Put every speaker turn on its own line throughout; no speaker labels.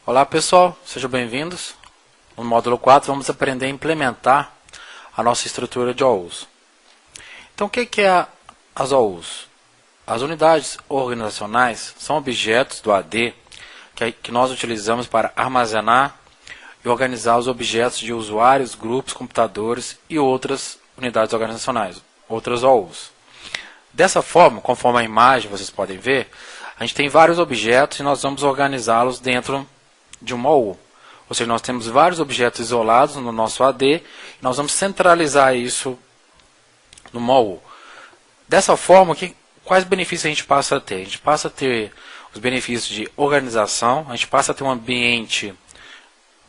Olá pessoal, sejam bem-vindos. No módulo 4 vamos aprender a implementar a nossa estrutura de OUs. Então o que é as OUs? As unidades organizacionais são objetos do AD que nós utilizamos para armazenar e organizar os objetos de usuários, grupos, computadores e outras unidades organizacionais, outras OUs. Dessa forma, conforme a imagem vocês podem ver, a gente tem vários objetos e nós vamos organizá-los dentro de uma OU. Ou seja, nós temos vários objetos isolados no nosso AD e nós vamos centralizar isso numa OU. Dessa forma, quais benefícios a gente passa a ter? A gente passa a ter os benefícios de organização, a gente passa a ter um ambiente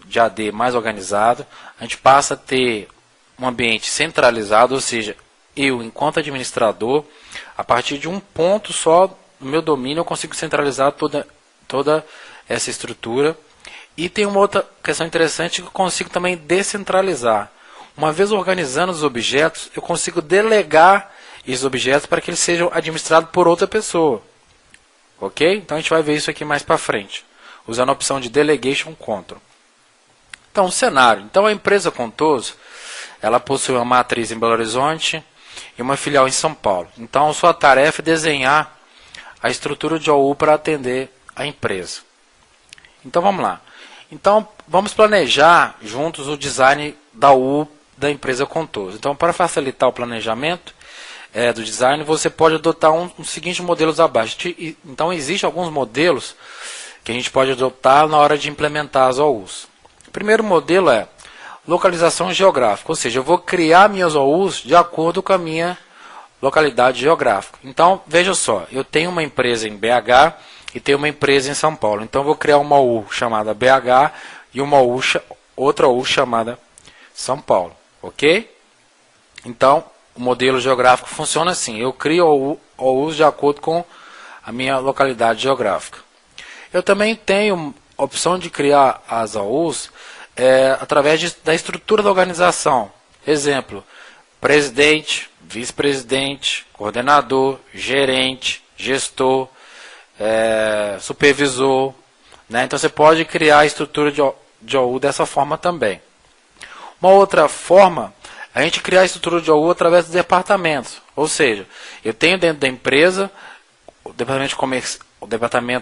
de AD mais organizado, a gente passa a ter um ambiente centralizado, ou seja, eu, enquanto administrador, a partir de um ponto só no meu domínio, eu consigo centralizar toda essa estrutura. E tem uma outra questão interessante que eu consigo também descentralizar. Uma vez organizando os objetos, eu consigo delegar esses objetos para que eles sejam administrados por outra pessoa. Ok? Então a gente vai ver isso aqui mais para frente, usando a opção de Delegation Control. Então, o cenário. Então, a empresa Contoso, ela possui uma matriz em Belo Horizonte e uma filial em São Paulo. Então, a sua tarefa é desenhar a estrutura de OU para atender a empresa. Então, vamos lá. Então, vamos planejar juntos o design da OU da empresa Contoso. Então, para facilitar o planejamento do design, você pode adotar um seguinte modelos abaixo. Então, existem alguns modelos que a gente pode adotar na hora de implementar as OUs. O primeiro modelo é localização geográfica, ou seja, eu vou criar minhas OUs de acordo com a minha localidade geográfica. Então, veja só, eu tenho uma empresa em BH e tenho uma empresa em São Paulo. Então, eu vou criar uma OU chamada BH e outra OU chamada São Paulo. Ok? Então, o modelo geográfico funciona assim. Eu crio OUs de acordo com a minha localidade geográfica. Eu também tenho a opção de criar as OUs através da estrutura da organização. Exemplo, presidente, vice-presidente, coordenador, gerente, gestor, supervisor. Né? Então você pode criar a estrutura de OU dessa forma também. Uma outra forma é a gente criar a estrutura de OU através dos departamentos. Ou seja, eu tenho dentro da empresa o departamento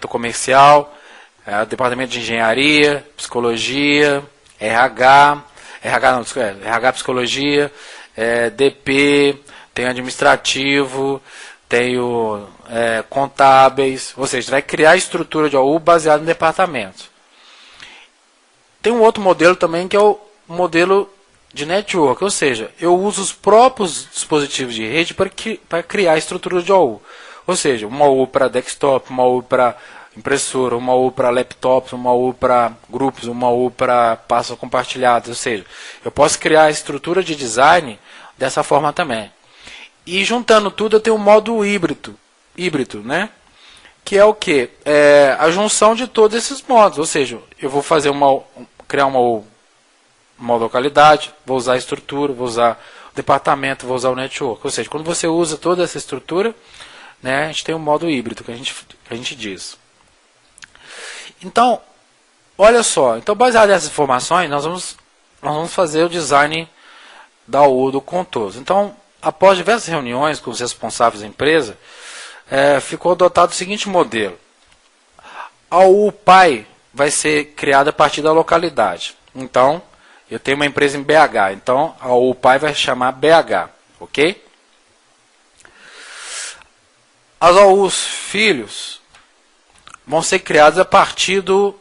comercial, o departamento de engenharia, psicologia, RH, psicologia, DP, tem administrativo, tenho contábeis, ou seja, vai criar a estrutura de OU baseada em departamentos. Tem um outro modelo também que é o modelo de network, ou seja, eu uso os próprios dispositivos de rede para criar a estrutura de OU. Ou seja, uma OU para desktop, uma OU para impressora, uma OU para laptops, uma OU para grupos, uma OU para pastas compartilhadas. Ou seja, eu posso criar a estrutura de design dessa forma também. E juntando tudo, eu tenho um modo híbrido, que é o quê? A junção de todos esses modos. Ou seja, eu vou criar uma localidade, vou usar a estrutura, vou usar o departamento, vou usar o network. Ou seja, quando você usa toda essa estrutura, né, a gente tem um modo híbrido que a gente diz. Então, olha só. Então, baseado nessas informações, nós vamos fazer o design da OU do Contoso. Então, após diversas reuniões com os responsáveis da empresa, ficou adotado o seguinte modelo. A OU pai vai ser criada a partir da localidade. Então, eu tenho uma empresa em BH. Então, a OU pai vai chamar BH. Ok? As OUs filhos vão ser criadas a partir do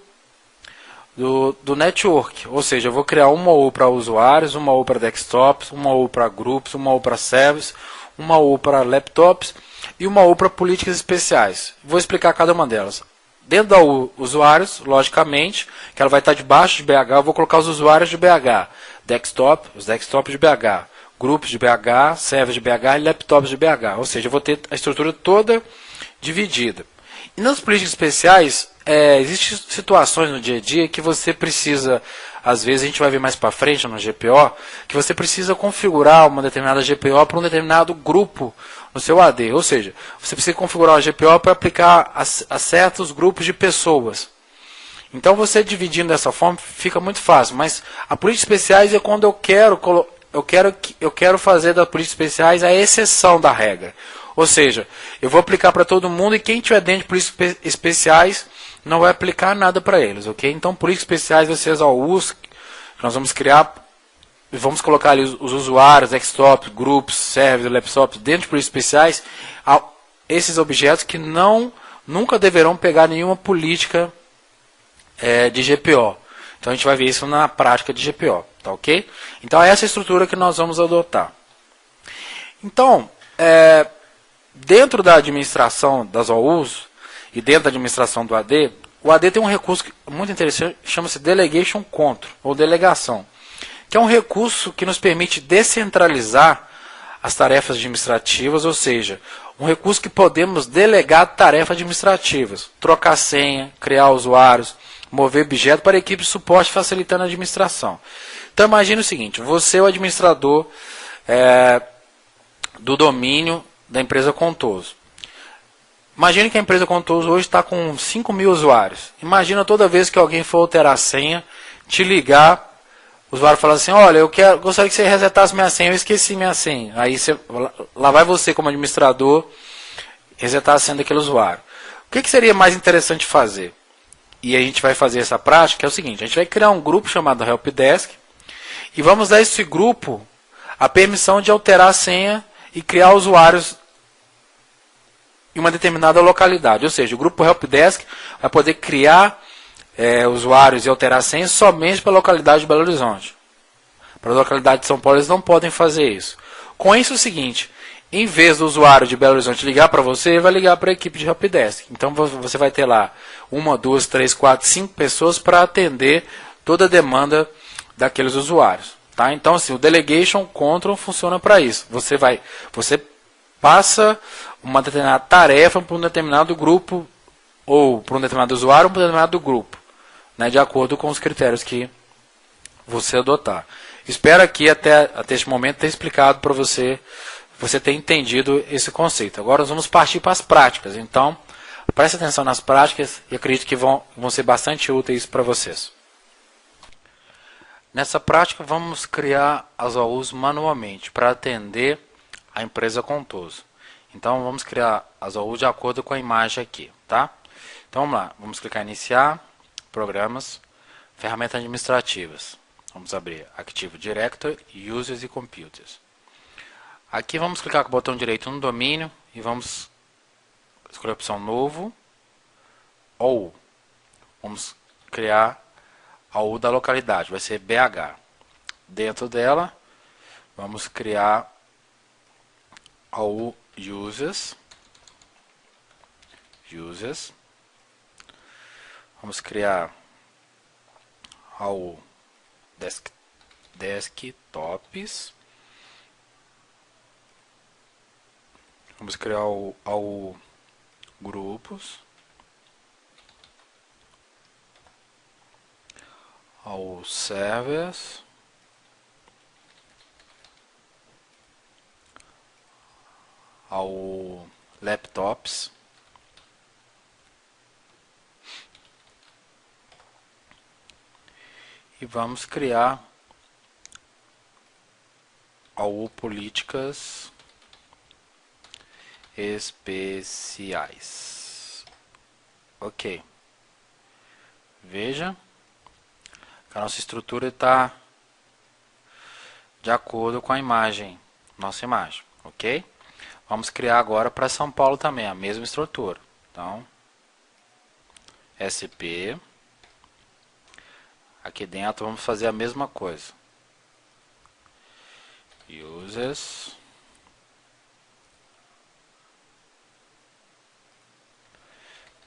network. Ou seja, eu vou criar uma OU para usuários, uma OU para desktops, uma OU para grupos, uma OU para service, uma OU para laptops e uma OU para políticas especiais. Vou explicar cada uma delas. Dentro da OU, usuários, logicamente, que ela vai estar debaixo de BH, eu vou colocar os usuários de BH. Desktop, os desktops de BH. Grupos de BH, servers de BH e laptops de BH. Ou seja, eu vou ter a estrutura toda dividida. E nas políticas especiais, existem situações no dia a dia que você precisa, às vezes a gente vai ver mais para frente no GPO, que você precisa configurar uma determinada GPO para um determinado grupo no seu AD. Ou seja, você precisa configurar uma GPO para aplicar a certos grupos de pessoas. Então você dividindo dessa forma fica muito fácil, mas a políticas especiais é quando eu quero fazer das políticas especiais a exceção da regra. Ou seja, eu vou aplicar para todo mundo e quem tiver dentro de políticas especiais não vai aplicar nada para eles, ok? Então políticas especiais vai ser as AUs, nós vamos criar, vamos colocar ali os usuários, desktops, grupos, servers, laptops dentro de políticas especiais, esses objetos que nunca deverão pegar nenhuma política de GPO. Então a gente vai ver isso na prática de GPO, tá ok? Então é essa estrutura que nós vamos adotar. Então, dentro da administração das OUs e dentro da administração do AD, o AD tem um recurso muito interessante, chama-se Delegation Control, ou delegação, que é um recurso que nos permite descentralizar as tarefas administrativas, ou seja, um recurso que podemos delegar tarefas administrativas, trocar senha, criar usuários, mover objeto para a equipe de suporte facilitando a administração. Então imagine o seguinte, você é o administrador do domínio da empresa Contoso. Imagine que a empresa Contoso hoje está com 5.000 usuários. Imagina toda vez que alguém for alterar a senha, te ligar, o usuário fala assim, olha, gostaria que você resetasse minha senha, eu esqueci minha senha. Aí lá vai você como administrador resetar a senha daquele usuário. O que seria mais interessante fazer? E a gente vai fazer essa prática, é o seguinte, a gente vai criar um grupo chamado Helpdesk e vamos dar a esse grupo a permissão de alterar a senha e criar usuários em uma determinada localidade. Ou seja, o grupo Helpdesk vai poder criar usuários e alterar senhas somente para a localidade de Belo Horizonte. Para a localidade de São Paulo eles não podem fazer isso. Com isso é o seguinte, em vez do usuário de Belo Horizonte ligar para você, ele vai ligar para a equipe de Helpdesk. Então você vai ter lá 1, 2, 3, 4, 5 pessoas para atender toda a demanda daqueles usuários. Tá? Então assim, o Delegation Control funciona para isso. Você passa uma determinada tarefa para um determinado grupo, ou para um determinado usuário, ou para um determinado grupo, né, de acordo com os critérios que você adotar. Espero aqui até este momento ter explicado para você ter entendido esse conceito. Agora nós vamos partir para as práticas. Então, preste atenção nas práticas e acredito que vão ser bastante úteis para vocês. Nessa prática, vamos criar as AUs manualmente para atender a empresa Contoso. Então, vamos criar as AUs de acordo com a imagem aqui, tá? Então, vamos lá. Vamos clicar em Iniciar, Programas, Ferramentas Administrativas. Vamos abrir Active Directory, Users e Computers. Aqui vamos clicar com o botão direito no domínio e vamos escolher a opção Novo ou vamos criar a AU da localidade, vai ser BH. Dentro dela, vamos criar a AU Users. Vamos criar a AU Desktops. Vamos criar ao grupos, ao servers, ao laptops, e vamos criar ao políticas especiais. Ok. Veja que a nossa estrutura está de acordo com a imagem, nossa imagem, ok? Vamos criar agora para São Paulo também a mesma estrutura. Então, SP. Aqui dentro vamos fazer a mesma coisa. Users.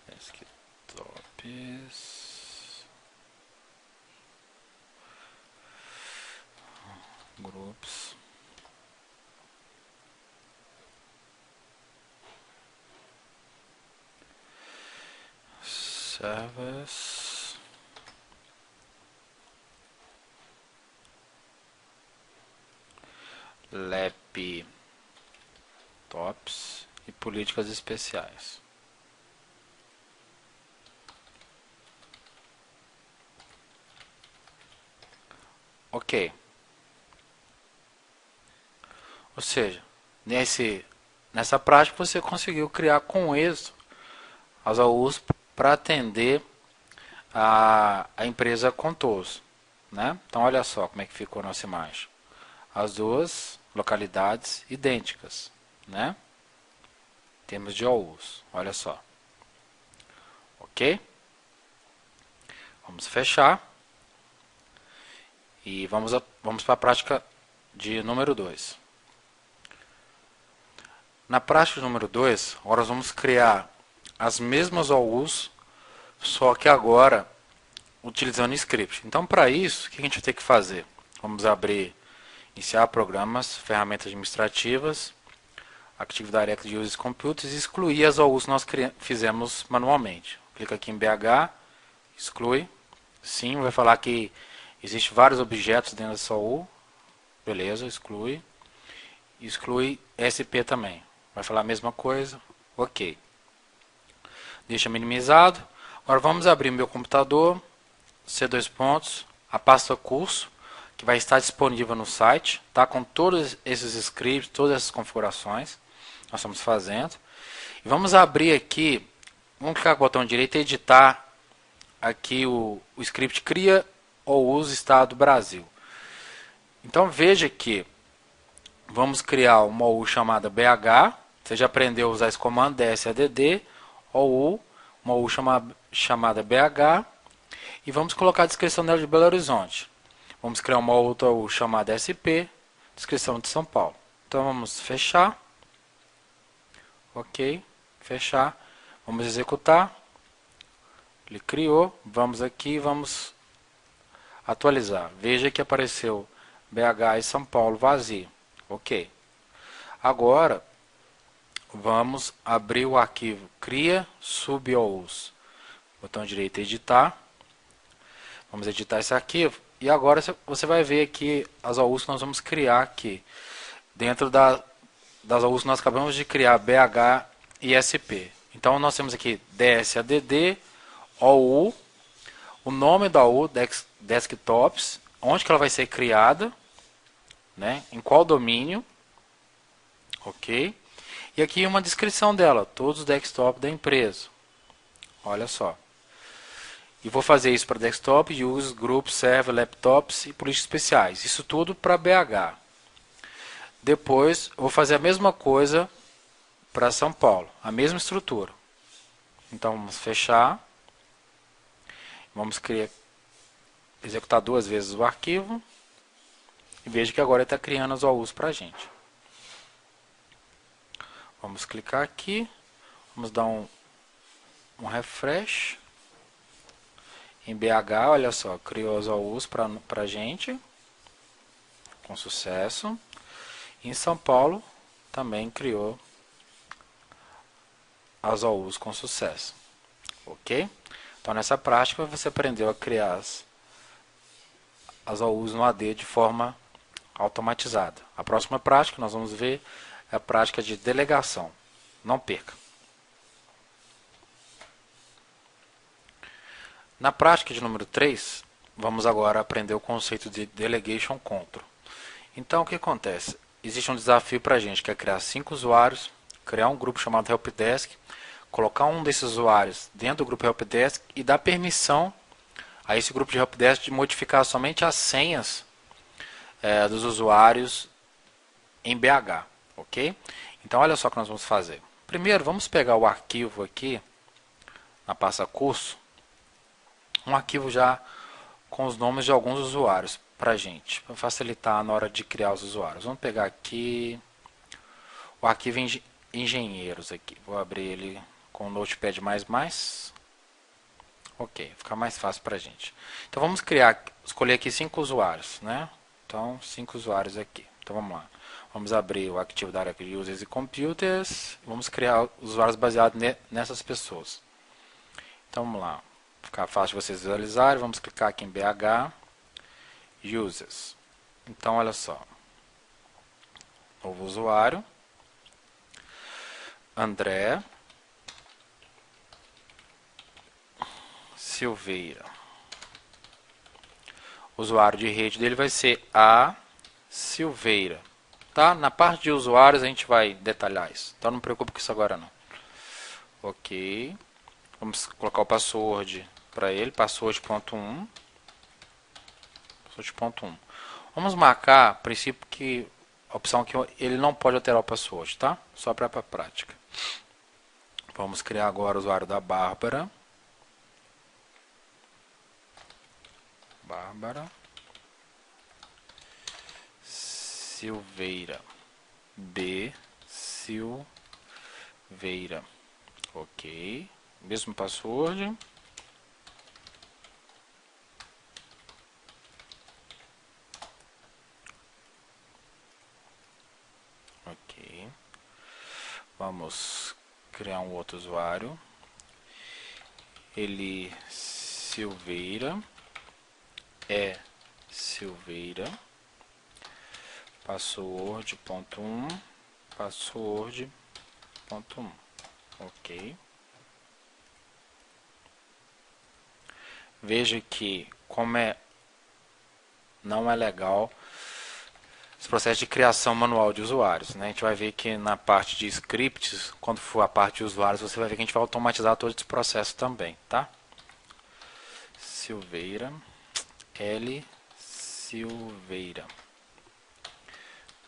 Desktops. Groups. Servers. Laptops e políticas especiais. Ok. Ou seja, nessa prática você conseguiu criar com êxito as AUs para atender a empresa Contoso, né? Então olha só como é que ficou a nossa imagem. As duas localidades idênticas, né? Em termos de AUs, olha só. Ok? Vamos fechar. E vamos para a prática de número 2. Na prática número 2, agora nós vamos criar as mesmas AUs, só que agora utilizando script. Então, para isso, o que a gente vai ter que fazer? Vamos abrir, iniciar programas, ferramentas administrativas, Active Directory Uses Computers e excluir as AUs que nós fizemos manualmente. Clica aqui em BH, exclui. Sim, vai falar que existem vários objetos dentro dessa AU. Beleza, exclui. Exclui SP também. Vai falar a mesma coisa. Ok. Deixa minimizado. Agora vamos abrir meu computador. C2 pontos. A pasta curso, que vai estar disponível no site, tá? Com todos esses scripts, todas essas configurações. Nós estamos fazendo. E vamos abrir aqui. Vamos clicar com o botão direito e editar aqui o script cria ou usa estado Brasil. Então veja que vamos criar uma OU chamada BH. Você já aprendeu a usar esse comando DSADD, OU, uma OU chamada BH. E vamos colocar a descrição dela de Belo Horizonte. Vamos criar uma outra OU chamada SP, descrição de São Paulo. Então vamos fechar. Ok, fechar. Vamos executar. Ele criou. Vamos aqui, vamos atualizar. Veja que apareceu BH e São Paulo vazio. Ok. Agora, vamos abrir o arquivo cria sub-OUs. Botão direito editar. Vamos editar esse arquivo. E agora você vai ver aqui as OUs que nós vamos criar aqui. Dentro das OUs que nós acabamos de criar, BH e SP. Então nós temos aqui DSADD, OU, o nome da OU, Desktops, onde que ela vai ser criada, né? Em qual domínio. Ok? E aqui uma descrição dela, todos os desktops da empresa. Olha só. E vou fazer isso para desktop, use, grupos, server, laptops e políticas especiais. Isso tudo para BH. Depois, vou fazer a mesma coisa para São Paulo. A mesma estrutura. Então, vamos fechar. Vamos executar duas vezes o arquivo. E veja que agora ele está criando as OUs para a gente. Vamos clicar aqui. Vamos dar um refresh. Em BH, olha só, criou as OUs para a gente. Com sucesso. E em São Paulo, também criou as OUs com sucesso. Ok? Então, nessa prática, você aprendeu a criar as OUs no AD de forma automatizada. A próxima prática que nós vamos ver é a prática de delegação. Não perca. Na prática de número 3, vamos agora aprender o conceito de Delegation Control. Então, o que acontece? Existe um desafio para a gente, que é criar 5 usuários, criar um grupo chamado Helpdesk, colocar um desses usuários dentro do grupo Helpdesk e dar permissão a esse grupo de Helpdesk de modificar somente as senhas dos usuários em BH, ok? Então, olha só o que nós vamos fazer. Primeiro, vamos pegar o arquivo aqui, na pasta curso, um arquivo já com os nomes de alguns usuários para a gente, para facilitar na hora de criar os usuários. Vamos pegar aqui o arquivo engenheiros aqui. Vou abrir ele com o Notepad++. Ok, fica mais fácil para a gente. Então vamos escolher aqui 5 usuários, né? Então 5 usuários aqui. Então vamos lá. Vamos abrir o Active Directory Users e Computers. Vamos criar usuários baseados nessas pessoas. Então vamos lá. Ficar fácil de vocês visualizarem. Vamos clicar aqui em BH Users. Então olha só. Novo usuário. André Silveira. O usuário de rede dele vai ser A Silveira. Tá? Na parte de usuários a gente vai detalhar isso. Então não preocupe com isso agora não. Ok. Vamos colocar o password para ele. Password.1. Password.1. Vamos marcar, a princípio, que a opção que ele não pode alterar o password, tá? Só para a prática. Vamos criar agora o usuário da Bárbara. Bárbara Silveira. B Silveira. Ok. Mesmo password. Ok. Vamos criar um outro usuário. Ele Silveira. É Silveira. Password.1. Password.1. Ok. Veja que como não é legal esse processo de criação manual de usuários, né? A gente vai ver que na parte de scripts, quando for a parte de usuários, você vai ver que a gente vai automatizar todo esse processo também, tá? Silveira, L Silveira,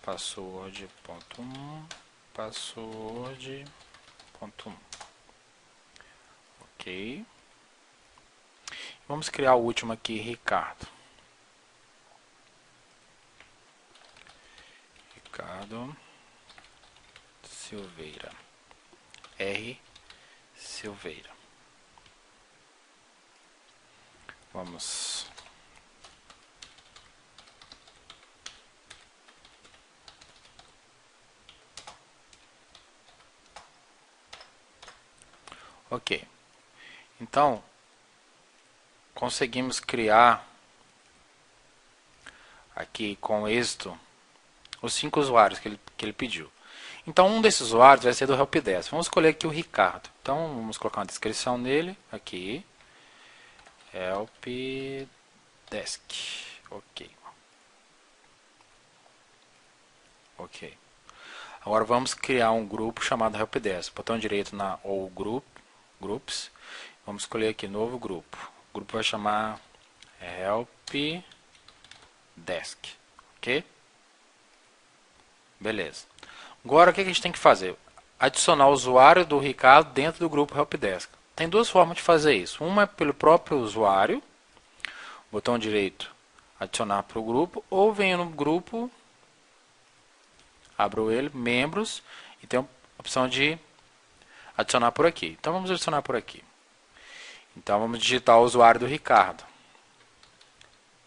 password.1, password.1. Ok. Vamos criar o último aqui, Ricardo. Ricardo Silveira. R Silveira. Vamos. Ok. Então, conseguimos criar aqui com êxito os 5 usuários que ele pediu. Então, um desses usuários vai ser do helpdesk. Vamos escolher aqui o Ricardo. Então, vamos colocar uma descrição nele aqui. Helpdesk. Ok. Ok. Agora vamos criar um grupo chamado helpdesk. Botão direito na All Groups. Vamos escolher aqui novo grupo. O grupo vai chamar helpdesk. Ok? Beleza. Agora o que a gente tem que fazer? Adicionar o usuário do Ricardo dentro do grupo helpdesk. Tem duas formas de fazer isso. Uma é pelo próprio usuário, botão direito, adicionar para o grupo, ou venho no grupo, abro ele, membros, e tem a opção de adicionar por aqui. Então vamos adicionar por aqui. Então vamos digitar o usuário do Ricardo.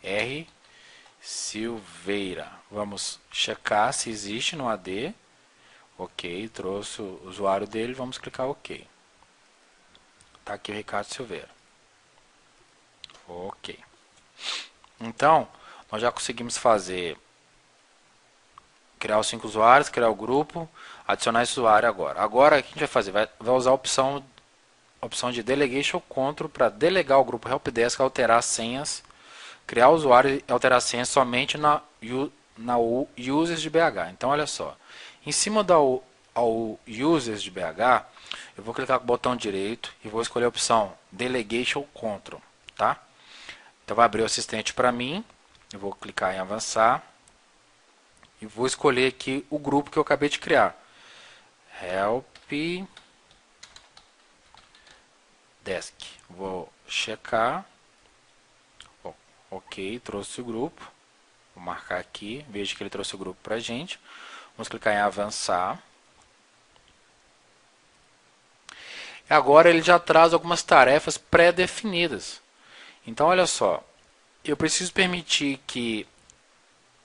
R Silveira. Vamos checar se existe no AD. Ok, trouxe o usuário dele, vamos clicar OK. Está aqui o Ricardo Silveira. Ok. Então, nós já conseguimos criar os 5 usuários, criar o grupo, adicionar esse usuário agora. Agora, o que a gente vai fazer? Vai usar a opção de Delegation Control para delegar o grupo helpdesk, alterar senhas, criar o usuário e alterar senhas somente na Users de BH. Então, olha só. Em cima da Users de BH, eu vou clicar com o botão direito e vou escolher a opção Delegation Control. Tá? Então, vai abrir o assistente para mim. Eu vou clicar em avançar. E vou escolher aqui o grupo que eu acabei de criar. Helpdesk. Vou checar. Ok, trouxe o grupo. Vou marcar aqui. Veja que ele trouxe o grupo para a gente. Vamos clicar em avançar. Agora ele já traz algumas tarefas pré-definidas. Então, olha só. Eu preciso permitir que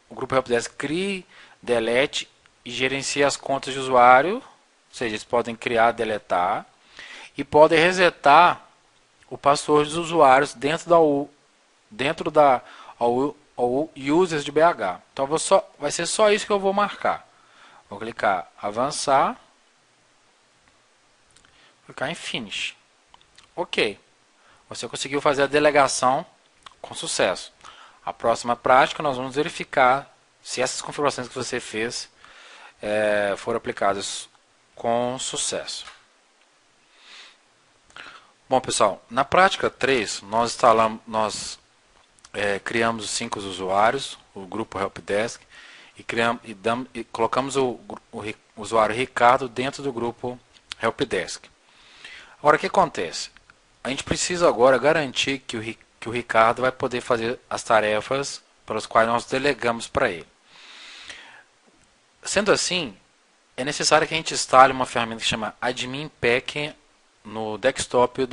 o grupo helpdesk crie, delete e gerencie as contas de usuário. Ou seja, eles podem criar, deletar. E podem resetar o password dos usuários dentro da users de BH. Então vai ser só isso que eu vou marcar. Vou clicar avançar. Clicar em finish. Ok. Você conseguiu fazer a delegação com sucesso. A próxima prática nós vamos verificar se essas configurações que você fez foram aplicadas com sucesso. Bom, pessoal, na prática 3 nós criamos os 5 usuários, o grupo Helpdesk, e colocamos o usuário Ricardo dentro do grupo Helpdesk. Agora, o que acontece? A gente precisa agora garantir que o Ricardo vai poder fazer as tarefas pelas quais nós delegamos para ele. Sendo assim, é necessário que a gente instale uma ferramenta que chama Admin Pack no desktop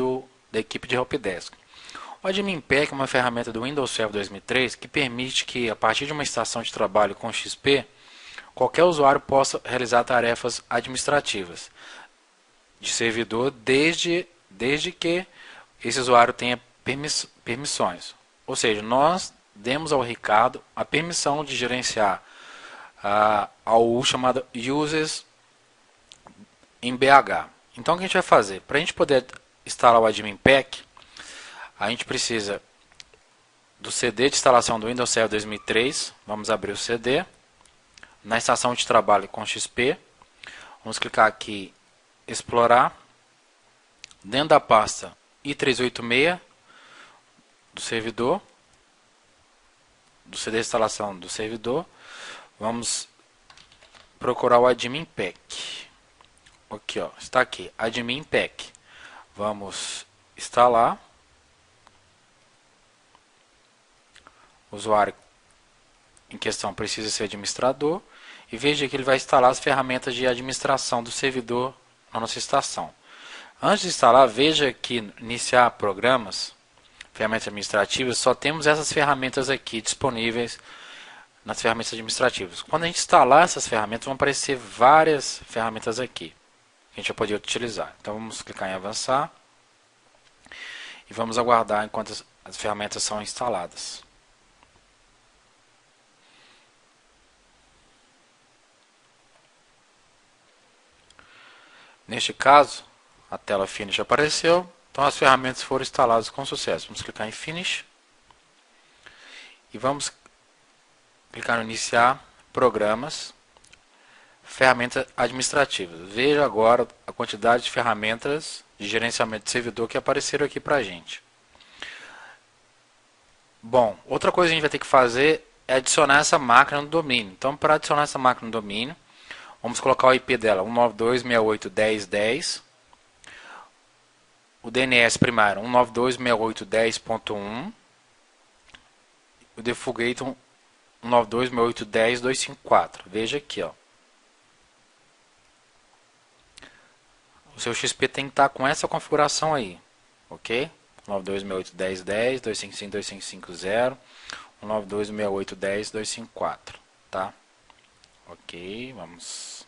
da equipe de Helpdesk. O Admin Pack é uma ferramenta do Windows Server 2003 que permite que, a partir de uma estação de trabalho com XP, qualquer usuário possa realizar tarefas administrativas de servidor desde que esse usuário tenha permissões. Ou seja, nós demos ao Ricardo a permissão de gerenciar a AU chamada Users em BH. Então, o que a gente vai fazer? Para a gente poder instalar o Admin Pack, a gente precisa do CD de instalação do Windows Server 2003. Vamos abrir o CD. Na estação de trabalho com XP, vamos clicar aqui Explorar. Dentro da pasta i386 do servidor, do CD de instalação do servidor, vamos procurar o Admin Pack. Aqui, ó, está aqui, Admin Pack. Vamos instalar. O usuário em questão precisa ser administrador. E veja que ele vai instalar as ferramentas de administração do servidor na nossa estação. Antes de instalar, veja que iniciar programas, ferramentas administrativas, só temos essas ferramentas aqui disponíveis nas ferramentas administrativas. Quando a gente instalar essas ferramentas, vão aparecer várias ferramentas aqui que a gente vai poder utilizar. Então vamos clicar em avançar e vamos aguardar enquanto as ferramentas são instaladas. Neste caso, a tela Finish apareceu, então as ferramentas foram instaladas com sucesso. Vamos clicar em Finish e vamos clicar no Iniciar Programas, Ferramentas Administrativas. Veja agora a quantidade de ferramentas de gerenciamento de servidor que apareceram aqui para a gente. Bom, outra coisa que a gente vai ter que fazer é adicionar essa máquina no domínio. Então, para adicionar essa máquina no domínio, vamos colocar o IP dela, 192.168.10.10. O DNS primário, 192.168.10.1. O default 192.168.10.254. Veja aqui, ó. O seu XP tem que estar com essa configuração aí, ok? 192.168.10.10, 255.255.0, 192.168.10.254, tá? Ok, vamos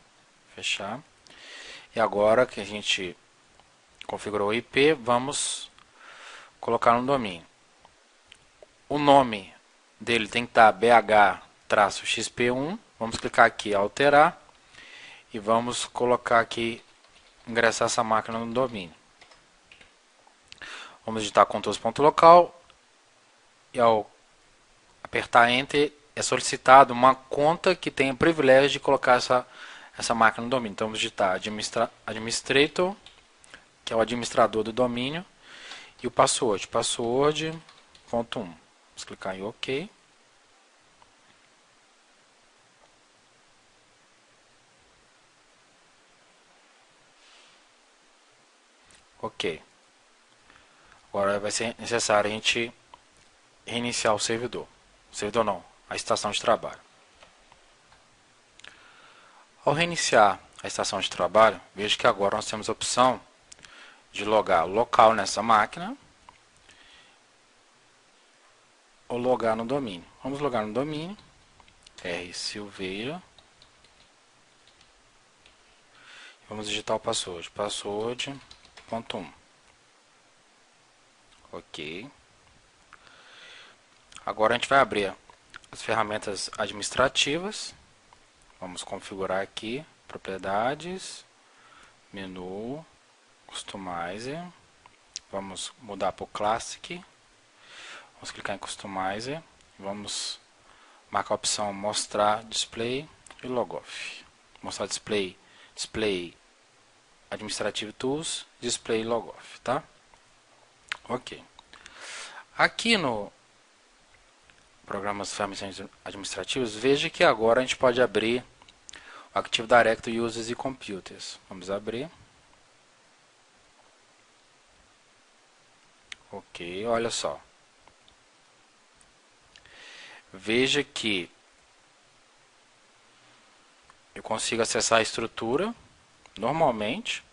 fechar. E agora que a gente configurou o IP, vamos colocar no domínio. O nome dele tem que estar bh-xp1. Vamos clicar aqui, alterar. E vamos colocar aqui, ingressar essa máquina no domínio. Vamos digitar controls.local. E ao apertar Enter, é solicitado uma conta que tenha o privilégio de colocar essa máquina no domínio. Então vamos digitar administrator, que é o administrador do domínio, e o password, password.1. Vamos clicar em OK. OK. Agora vai ser necessário a gente reiniciar o servidor. O servidor não, a estação de trabalho. Ao reiniciar a estação de trabalho, veja que agora nós temos a opção de logar local nessa máquina ou logar no domínio. Vamos logar no domínio, R Silveira. Vamos digitar o password, password.1. Ok. Agora a gente vai abrir as ferramentas administrativas. Vamos configurar aqui, propriedades, menu, customizer. Vamos mudar para o Classic. Vamos clicar em Customizer. Vamos marcar a opção mostrar display e logoff. Mostrar display, display administrativo tools, display logoff, tá? Ok. Aqui no programas ferramentas administrativas, veja que agora a gente pode abrir o Active Directory Users e Computers. Vamos abrir. Ok, olha só. Veja que eu consigo acessar a estrutura normalmente,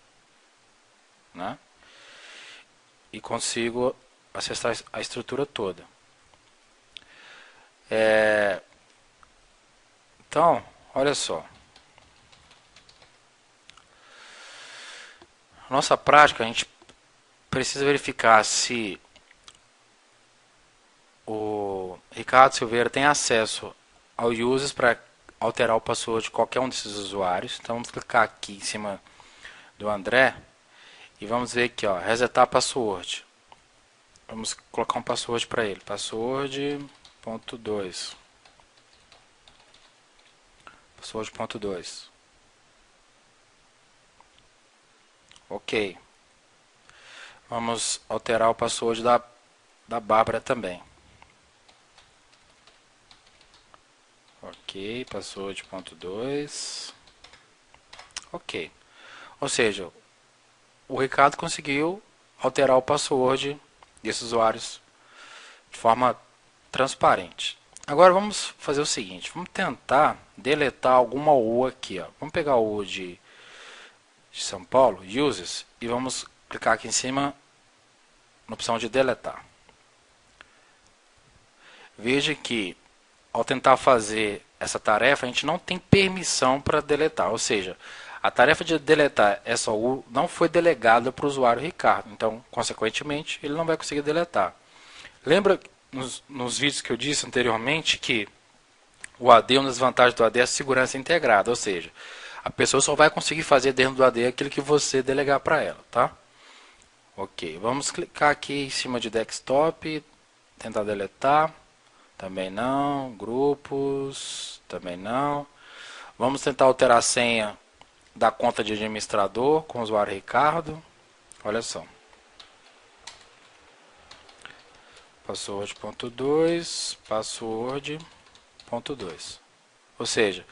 né? E consigo acessar a estrutura toda. Então, olha só. Nossa prática, a gente precisa verificar se o Ricardo Silveira tem acesso ao users para alterar o password de qualquer um desses usuários. Então vamos clicar aqui em cima do André e vamos ver aqui, ó, resetar password. Vamos colocar um password para ele, password.2. Password.2. Ok. Vamos alterar o password da Bárbara também. Ok, password.2. Ok. Ou seja, o Ricardo conseguiu alterar o password desses usuários de forma transparente. Agora vamos fazer o seguinte, vamos tentar deletar alguma U aqui, ó. Vamos pegar o U de São Paulo, Users, e vamos clicar aqui em cima na opção de deletar. Veja que ao tentar fazer essa tarefa, a gente não tem permissão para deletar, ou seja, a tarefa de deletar essa U não foi delegada para o usuário Ricardo, então, consequentemente, ele não vai conseguir deletar. Lembra nos vídeos que eu disse anteriormente que o AD, uma das vantagens do AD é a segurança integrada, ou seja, a pessoa só vai conseguir fazer dentro do AD aquilo que você delegar para ela, tá? Ok, vamos clicar aqui em cima de desktop, tentar deletar, também não, grupos, também não. Vamos tentar alterar a senha da conta de administrador com o usuário Ricardo, olha só. Password.2, password.2. Ou seja,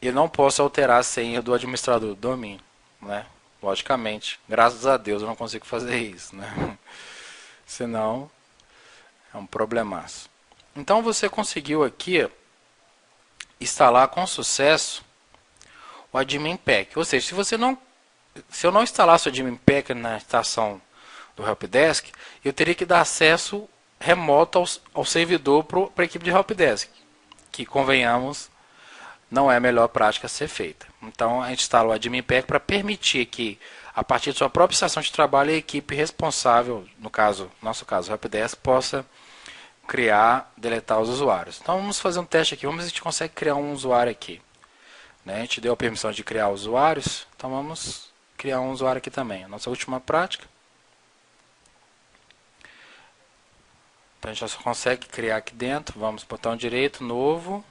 eu não posso alterar a senha do administrador do domínio, né? Logicamente, graças a Deus eu não consigo fazer isso, né? Senão é um problemaço. Então você conseguiu aqui instalar com sucesso o Admin Pack. Ou seja, se eu não instalasse o Admin Pack na estação do Helpdesk, eu teria que dar acesso remoto ao servidor para a equipe de Helpdesk, que, convenhamos, não é a melhor prática a ser feita. Então a gente instala o Admin Pack para permitir que, a partir de sua própria estação de trabalho, a equipe responsável, no nosso caso, o Helpdesk, possa criar, deletar os usuários. Então vamos fazer um teste aqui, vamos ver se a gente consegue criar um usuário aqui. A gente deu a permissão de criar usuários, então vamos criar um usuário aqui também. A nossa última prática. Então a gente só consegue criar aqui dentro, vamos botão direito, novo,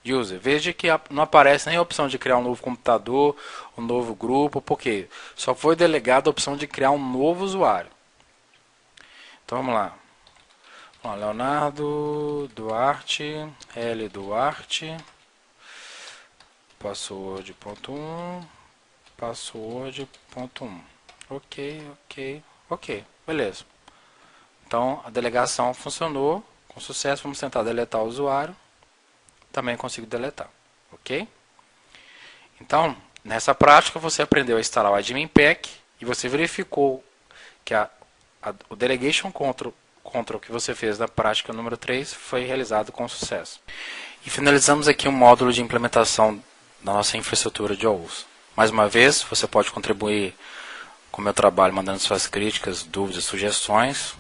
user. Veja que não aparece nem a opção de criar um novo computador, um novo grupo, porque só foi delegada a opção de criar um novo usuário. Então vamos lá. Leonardo Duarte, L Duarte, password.1, password.1. Ok, beleza. Então a delegação funcionou com sucesso. Vamos tentar deletar o usuário. Também consigo deletar, ok? Então, nessa prática você aprendeu a instalar o Admin Pack e você verificou que o Delegation Control que você fez na prática número 3 foi realizado com sucesso. E finalizamos aqui um módulo de implementação da nossa infraestrutura de OUS. Mais uma vez, você pode contribuir com o meu trabalho mandando suas críticas, dúvidas, sugestões.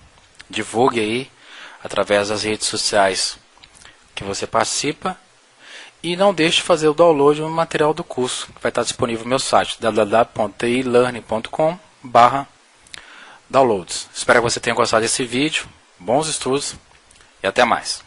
Divulgue aí através das redes sociais que você participa. E não deixe de fazer o download do material do curso, que vai estar disponível no meu site www.tilearning.com/downloads. Espero que você tenha gostado desse vídeo. Bons estudos
e até mais.